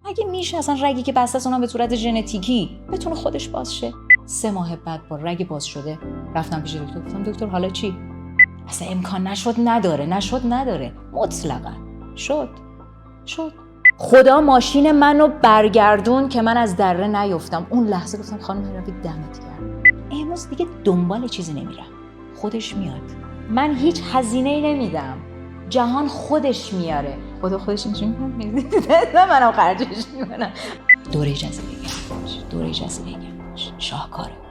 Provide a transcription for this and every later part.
اگه میشه اصلا رگی که بسته است اونم به صورت ژنتیکی بتونه خودش باز شه. 3 ماه بعد با رگ باز شده رفتم پیش دکتر، گفتم دکتر حالا چی؟ اصلا امکان نداره مطلقاً. شد. خدا ماشین منو برگردون که من از دره نیفتم. اون لحظه گفتم خانم هرابی دمت گرم، امروز دیگه دنبال چیزی نمیرم، خودش میاد. من هیچ هزینه‌ای نمیدم، جهان خودش میاره. خدا خودش میشه نه منم خرجش میکنم. دوره جزیره گنج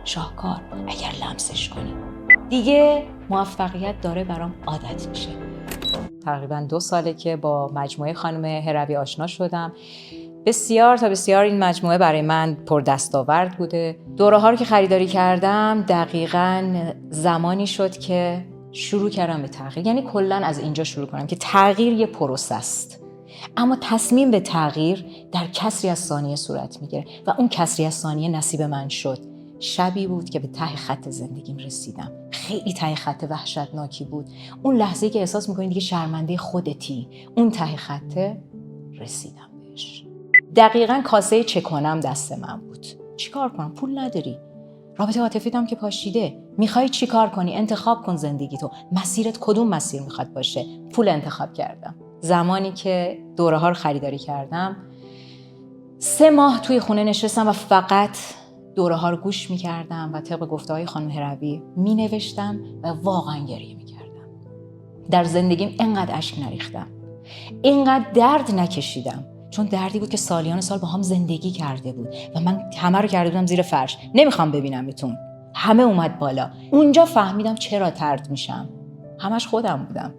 شاهکار اگر لمسش کنی دیگه موفقیت داره برام عادت میشه. تقریباً 2 ساله که با مجموعه خانم هروی آشنا شدم. بسیار این مجموعه برای من پر دستاورد بوده. دوره‌ها رو که خریداری کردم دقیقاً زمانی شد که شروع کردم به تغییر. یعنی کلاً از اینجا شروع کنم که تغییر یه پروسه است، اما تصمیم به تغییر در کسری از ثانیه صورت میگیره و اون کسری از ثانیه نصیب من شد. شبی بود که به ته خط زندگیم رسیدم. خیلی ته خط وحشتناکی بود. اون لحظه‌ای که احساس می‌کنی دیگه شرمنده خودتی، اون ته خط رسیدم بهش. دقیقاً کاسه چه کنم دست من بود. چیکار کنم؟ پول نداری. رابطه عاطفیت هم که پاشیده. می‌خوای چیکار کنی؟ انتخاب کن زندگی تو. مسیرت کدوم مسیر می‌خواد باشه؟ پول انتخاب کردم. زمانی که دوره‌ها رو خریداری کردم 3 ماه توی خونه نشستم و فقط دوره‌ها رو گوش می‌کردم و طبق گفته‌های خانم هروی می‌نوشتم و واقعاً گریه می‌کردم. در زندگیم اینقدر اشک نریختم، اینقدر درد نکشیدم، چون دردی بود که سالیان سال با هم زندگی کرده بود و من همه رو کرده بودم زیر فرش. نمیخوام ببینمتون. همه اومد بالا. اونجا فهمیدم چرا طرد میشم. همش خودم بودم.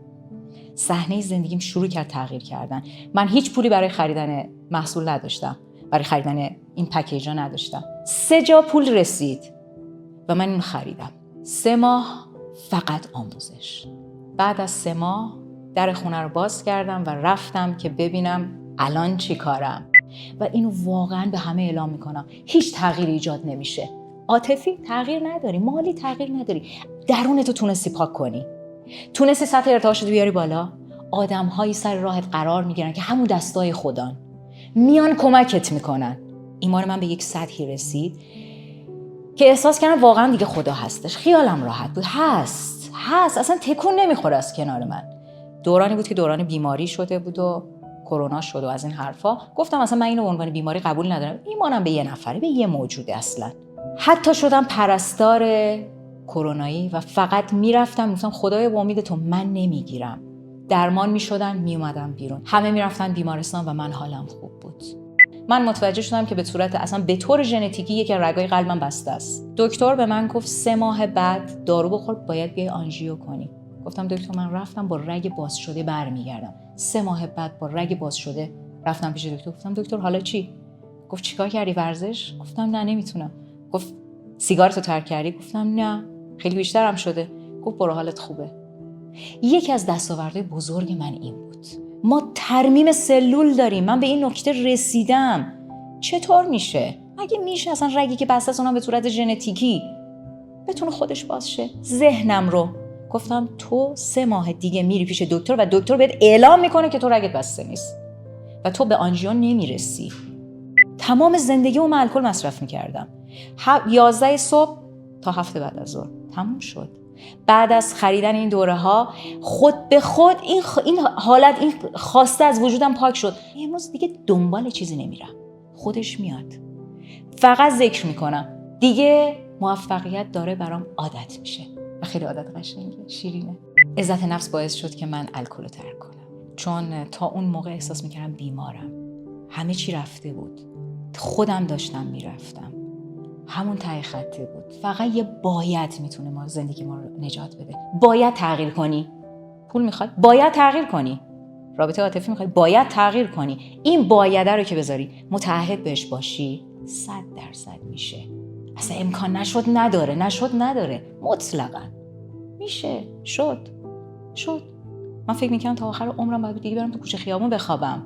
صحنه زندگیم شروع کرد تغییر کردن. من هیچ پولی برای خریدن محصول نداشتم، برای خریدن این پکیجا نداشتم. 3 جا پول رسید و من این خریدم. 3 ماه فقط آموزش. بعد از 3 ماه در خونه رو باز کردم و رفتم که ببینم الان چی کارم و اینو واقعا به همه اعلام میکنم. هیچ تغییر ایجاد نمیشه. عاطفی تغییر نداری، مالی تغییر نداری، درونتو تونستی پاک کنی، تونستی سطح ارتعاشت بیاری بالا. آدم‌هایی سر راهت قرار میگیرن که همون دستای خدان، میان کمکت میکنن. ایمان من به یک سطحی رسید که احساس کردم واقعا دیگه خدا هستش. خیالم راحت بود. هست اصلا تکون نمیخوره از کنار من. دورانی بود که دوران بیماری شده بود و کرونا شد و از این حرفا. گفتم اصلا من اینو به عنوان بیماری قبول ندارم. ایمانم به یه نفره، به یه موجوده. اصلا حتی شدم پرستار کرونایی و فقط میرفتم گفتم خدایا با امید تو من نمیگیرم. درمان میشدن، میومدم بیرون. همه میرفتن بیمارستان و من حالم خوب بود. من متوجه شدم که به صورت اصلا به طور ژنتیکی یک رگای قلبم بسته است. دکتر به من گفت 3 ماه بعد دارو بخور، باید بیای آنژیو کنی. گفتم دکتر من رفتم با رگ باز شده برمیگردم. 3 ماه بعد با رگ باز شده رفتم پیش دکتر، گفتم دکتر حالا چی؟ گفت چیکار کردی؟ ورزش؟ گفتم نه نمیتونم. گفت سیگارتو ترک کردی؟ گفتم نه خیلی بیشترم شده. گفت برو حالت خوبه. یکی از دستاوردهای بزرگ من این بود. ما ترمیم سلول داریم. من به این نکته رسیدم. چطور میشه؟ اگه میشه اصلا رگی که بسته است اونم به صورت ژنتیکی بتونه خودش باز شه. ذهنم رو گفتم تو 3 ماه دیگه میری پیش دکتر و دکتر بهت اعلام میکنه که تو رگت بسته نیست و تو به آنژیو نمیرسی. تمام زندگیمو من الکل مصرف میکردم. 11 صبح تا 7 بعد از ظهر تموم شد. بعد از خریدن این دوره ها خود به خود این حالت، این خواسته از وجودم پاک شد. امروز دیگه دنبال چیزی نمیرم، خودش میاد. فقط ذکر میکنم. دیگه موفقیت داره برام عادت میشه و خیلی عادت قشنگه، شیرینه. عزت نفس باعث شد که من الکل رو ترک کنم، چون تا اون موقع احساس میکردم بیمارم. همه چی رفته بود، خودم داشتم میرفتم، همون ته خطه بود. فقط یه باید میتونه ما زندگی ما رو نجات بده. باید تغییر کنی. پول میخواد، باید تغییر کنی. رابطه عاطفی میخوای، باید تغییر کنی. این بایده رو که بذاری، متعهد بهش باشی، 100% میشه. اصلا امکان نشد نداره مطلقاً. میشه. شد. من فکر میکنم تا آخر عمرم باید دیگه برم تو کوچه خیابون بخوابم.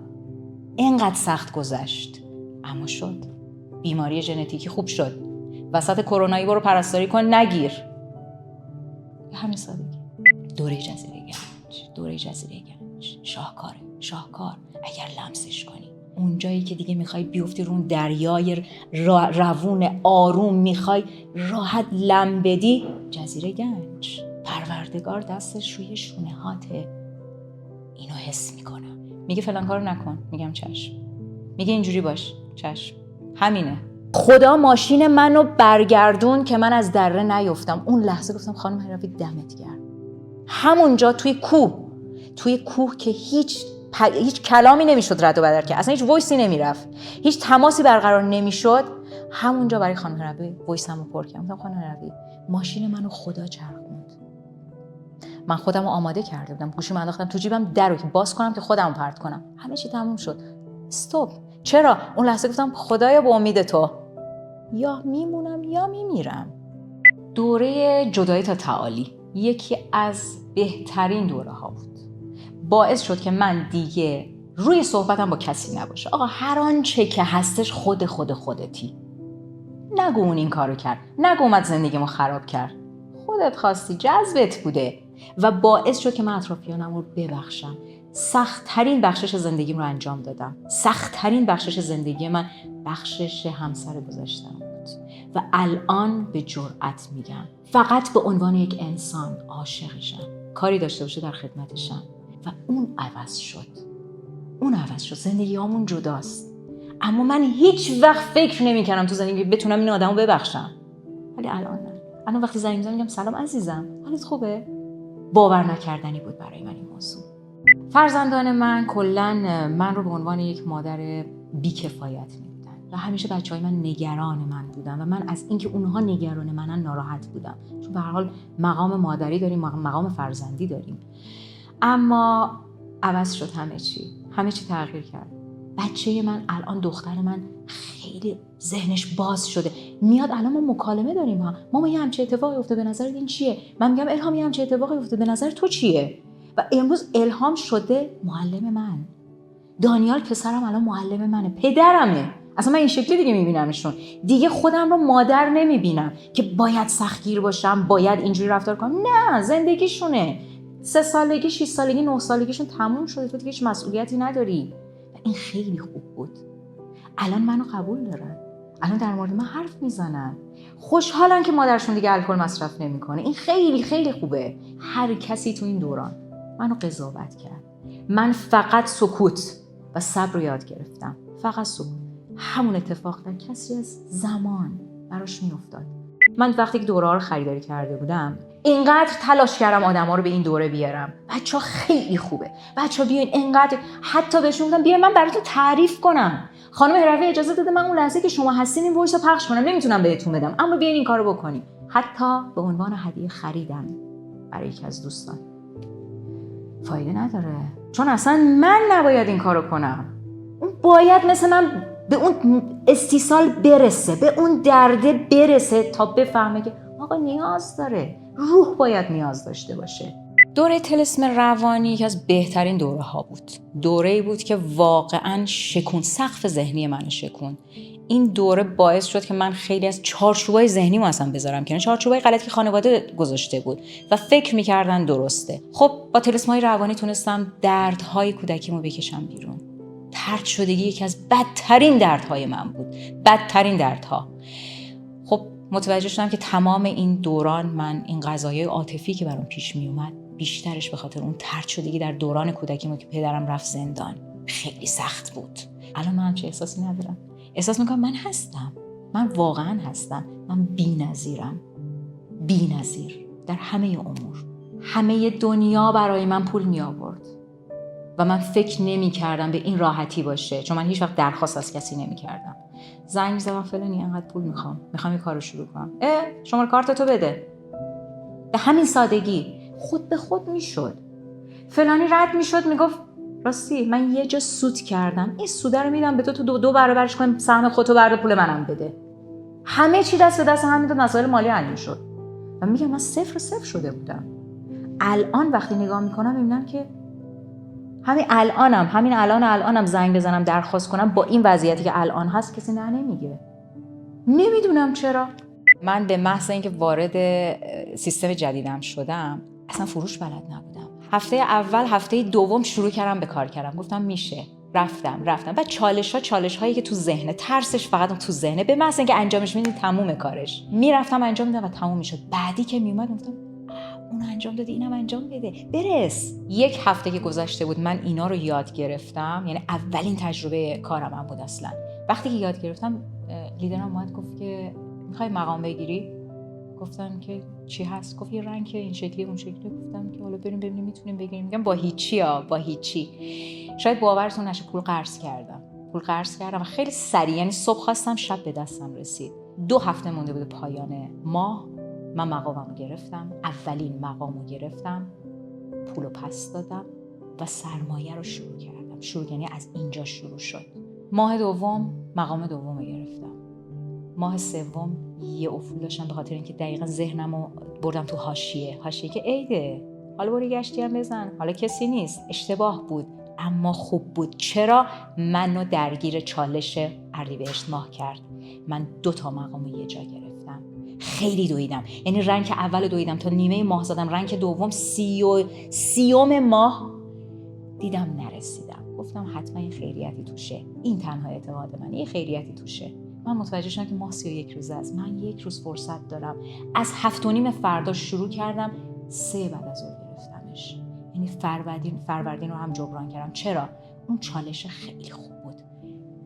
اینقدر سخت گذشت، اما شد. بیماری ژنتیکی خوب شد. وسط کرونایی برو پرستاری کن، نگیر. به همین سادگی. دوره جزیره گنج شاهکار اگر لمسش کنی. اونجایی که دیگه میخوای بیفتی رو اون دریای روون آروم، میخوای راحت لم بدی، جزیره گنج. پروردگار دستش روی شونه هاته، اینو حس میکنم. میگه فلان کارو نکن، میگم چشم. میگه اینجوری باش، چشم. همینه. خدا ماشین منو برگردون که من از دره نیفتم. اون لحظه گفتم خانم هیروی دمت گرم. همونجا توی کوه که هیچ کلامی نمیشد رد و بدل کرد، اصلا هیچ وایسی نمیرفت، هیچ تماسی برقرار نمیشد، همونجا برای خانم هیروی وایسمو پر کردم. گفتم خانم هیروی ماشین منو خدا چرخوند. من خودمو آماده کرده بودم، گوشیمو انداختم تو جیبم، درو که باز کنم که خودمو پرت کنم. همه چی تموم شد. استاپ. چرا؟ اون لحظه گفتم خدایا با امید تو یا میمونم یا میمیرم. دوره جدایی تا تعالی یکی از بهترین دوره ها بود. باعث شد که من دیگه روی صحبتم با کسی نباشه. آقا هر آنچه که هستش خودتی. نگو اون این کارو کرد، نگو اومد زندگیمو خراب کرد. خودت خواستی، جذبت بوده. و باعث شد که من اطرافیانم رو ببخشم. سخت‌ترین بخشش زندگیم رو انجام دادم. سخت‌ترین بخشش زندگی من بخشش همسر گذاشتم بود. و الان به جرئت میگم فقط به عنوان یک انسان عاشقشم، کاری داشته باشه در خدمتشم. و اون عوض شد. زندگیامون جداست. اما من هیچ وقت فکر نمی‌کردم تو زندگی بتونم این آدمو ببخشم. ولی الان وقتی زنگ میزنم میگم سلام عزیزم، حالت خوبه؟ باور نکردنی بود برای من این موضوع. فرزندان من کلاً من رو به عنوان یک مادر بی‌کفایت می‌دیدن و همیشه بچه‌های من نگران من بودن و من از اینکه اونها نگران منن ناراحت بودم، چون به هر حال مقام مادری داریم، مقام فرزندی داریم. اما عوض شد همه چی تغییر کرد. بچه من الان، دختر من خیلی ذهنش باز شده، میاد الان ما مکالمه داریم، ماما یه همچین اتفاقی افتاده، به نظرت این چیه؟ من میگم الهام یه همچین اتفاقی افتاده، به نظر تو چیه؟ و امروز الهام شده معلم من. دانیال پسرم الان معلم منه، پدرمه. اصلا من این شکلی دیگه میبینمشون، دیگه خودم رو مادر نمیبینم که باید سختگیر باشم، باید اینجوری رفتار کنم. نه، زندگیشونه. 3 سالگی، 6 سالگی، 9 سالگیشون تموم شده، تو دیگه هیچ مسئولیتی نداری. و این خیلی خوب بود. الان منو قبول دارن، الان در مورد من حرف میزنن، خوشحالن که مادرشون دیگه الکل مصرف نمیکنه. این خیلی خیلی خوبه. هر کسی تو این دوران منو قضاوت کرد، من فقط سکوت و صبر رو یاد گرفتم. فقط سکوت. همون اتفاق در کسی از زمان براش میافتاد. من وقتی که دوره‌ها رو خریداری کرده بودم، اینقدر تلاش کردم آدما رو به این دوره بیارم. بچه‌ها خیلی خوبه، بچه‌ها بیاین. اینقدر حتی بهشون گفتم بیاین من براتون تعریف کنم. خانم هیروی اجازه داده من اون لحظه که شما هستین این وایس رو پخش کنم، نمیتونم بهتون بدم، اما بیاین این کارو بکنیم. حتی به عنوان هدیه خریدم برای یکی از دوستان. فایده نداره، چون اصلا من نباید این کارو کنم. اون باید مثل من به اون استیصال برسه، به اون درده برسه تا بفهمه که آقا نیاز داره. روح باید نیاز داشته باشه. دوره طلسم روانی یکی از بهترین دوره ها بود. دوره‌ای بود که واقعاً شکون، سقف ذهنی من شکون. این دوره باعث شد که من خیلی از چارچوبای ذهنیمو اصلا بذارم کنار، چارچوبای غلطی که خانواده گذاشته بود و فکر می‌کردن درسته. خب با طلسم‌های روانی تونستم دردهای کودکیمو بکشم بیرون. طرد شدگی یکی از بدترین دردهای من بود، بدترین دردها. خب متوجه شدم که تمام این دوران من این قضایای عاطفی که برام پیش می اومد بیشترش به خاطر اون طرد شدگی در دوران کودکیمه که پدرم رفت زندان. خیلی سخت بود. الان من همچه احساسی ندارم. احساس میکنم من هستم، من واقعا هستم، من بی‌نظیرم، بی‌نظیر در همه امور. همه دنیا برای من پول می آورد و من فکر نمی کردم به این راحتی باشه، چون من هیچ وقت درخواست از کسی نمی کردم. زنگ می‌زدم فلانی انقدر پول میخوام یه کارو شروع کنم. شماره کارتتو بده. به همین سادگی خود به خود میشد. فلانی رد میشد میگفت راستی من یه جا سود کردم، این سوده رو میدم به تو دو برابرش کنیم، سهم خودتو برده پول منم بده. همه چی دست به دست هم میداد، مسائل مالی حل شد. و میگم من صفر شده بودم. الان وقتی نگاه میکنم میبینم که همین الانم زنگ بزنم درخواست کنم با این وضعیتی که الان هست کسی نمیگه. نمیدونم چرا. من به محض اینکه وارد سیستم جدیدم شدم اصلا فروش بلد نبودم. هفته اول، هفته دوم شروع کردم به کار کردم. گفتم میشه. رفتم و چالش هایی که تو ذهنه، ترسش فقط تو ذهنه، به محض اینکه انجامش میدی تموم کارش. میرفتم انجام میدم و تموم میشد. بعدی که میومد گفتم اون انجام دادی، اینم انجام بده، برس. 1 هفته که گذشته بود من اینا رو یاد گرفتم، یعنی اولین تجربه کارم هم بود. اصلا وقتی که یاد گرفتم لیدرم اومد گفت که میخوای مقام بگیری؟ گفتم که چی هست؟ گفت یه رنگ این شکلی اون شکلی. گفتم که حالا بریم ببینیم میتونیم بگیریم. میگم با هیچی. شاید باورتون نشه پول قرض کردم و خیلی سریع، یعنی صبح خواستم شب به دستم رسید. 2 هفته مونده بود پایان ماه، من مقاممو گرفتم، اولین مقامو گرفتم، پولو پس دادم و سرمایه رو شروع کردم. یعنی از اینجا شروع شد. ماه دوم مقام دومو گرفتم. ماه سوم یه افول داشتم، به خاطر اینکه دقیقاً ذهنمو بردم تو حاشیه که عیده، حالا برو گشتی هم بزن، حالا کسی نیست. اشتباه بود اما خوب بود. چرا؟ منو درگیر چالش اردیبهشت ماه کرد. من 2 تا مقام یه جا گرفتم. خیلی دویدم، یعنی رنگ اول دویدم تا نیمه ماه زدم، رنگ دوم 30 ماه دیدم نرسیدم. گفتم حتما این خیریتی توشه، این تنها اعتقاد من، این خیریتی توشه. من متوجه شدم که ماه 31 روزه است، من 1 روز فرصت دارم. از 7:30 فردا شروع کردم، 3 بعد از ظهر گرفتمش. یعنی فروردین رو هم جبران کردم. چرا؟ اون چالش خیلی خوب بود،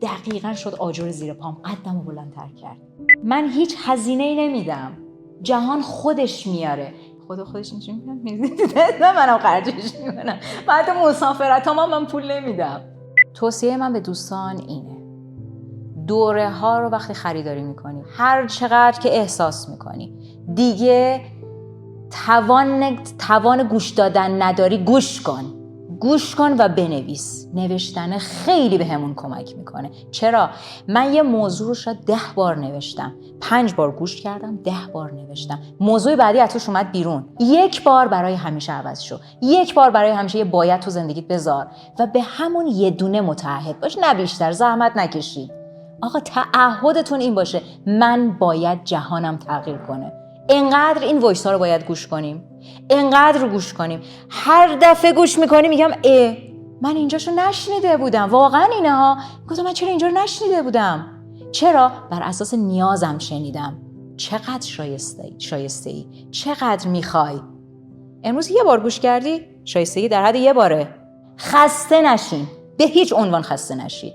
دقیقاً شد آجر زیر پام، قدمو بلندتر کرد. من هیچ هزینه‌ای نمیدم، جهان خودش میاره. خودش اینجوری میکنه، منم خرجش میکنم. بعد مسافرتام من پول نمیدم. توصیه من به دوستان اینه: دوره ها رو وقتی خریداری میکنی، هر چقدر که احساس میکنی دیگه توان گوش دادن نداری، گوش کن و بنویس. نوشتن خیلی بهمون کمک میکنه. چرا؟ من یه موضوع رو شاید 10 بار نوشتم، 5 بار گوش کردم، 10 بار نوشتم. موضوع بعدی از توش اومد بیرون. 1 بار برای همیشه عوض شو. 1 بار برای همیشه یه باید تو زندگیت بذار و به همون یه دونه متعهد باش، نه بیشتر. زحمت نکشید. آقا تعهدتون این باشه: من باید جهانم تغییر کنه. انقدر این وایس ها رو باید گوش کنیم، انقدر رو گوش کنیم. هر دفعه گوش میکنیم میگم من اینجاشو نشنیده بودم، واقعا اینه ها. گفتم من چرا اینجا رو نشنیده بودم؟ چرا؟ بر اساس نیازم شنیدم. چقدر شایسته ای؟ چقدر میخوای؟ امروز 1 بار گوش کردی؟ شایستگی در حد 1 باره. خسته نشین، به هیچ عنوان خسته نشید.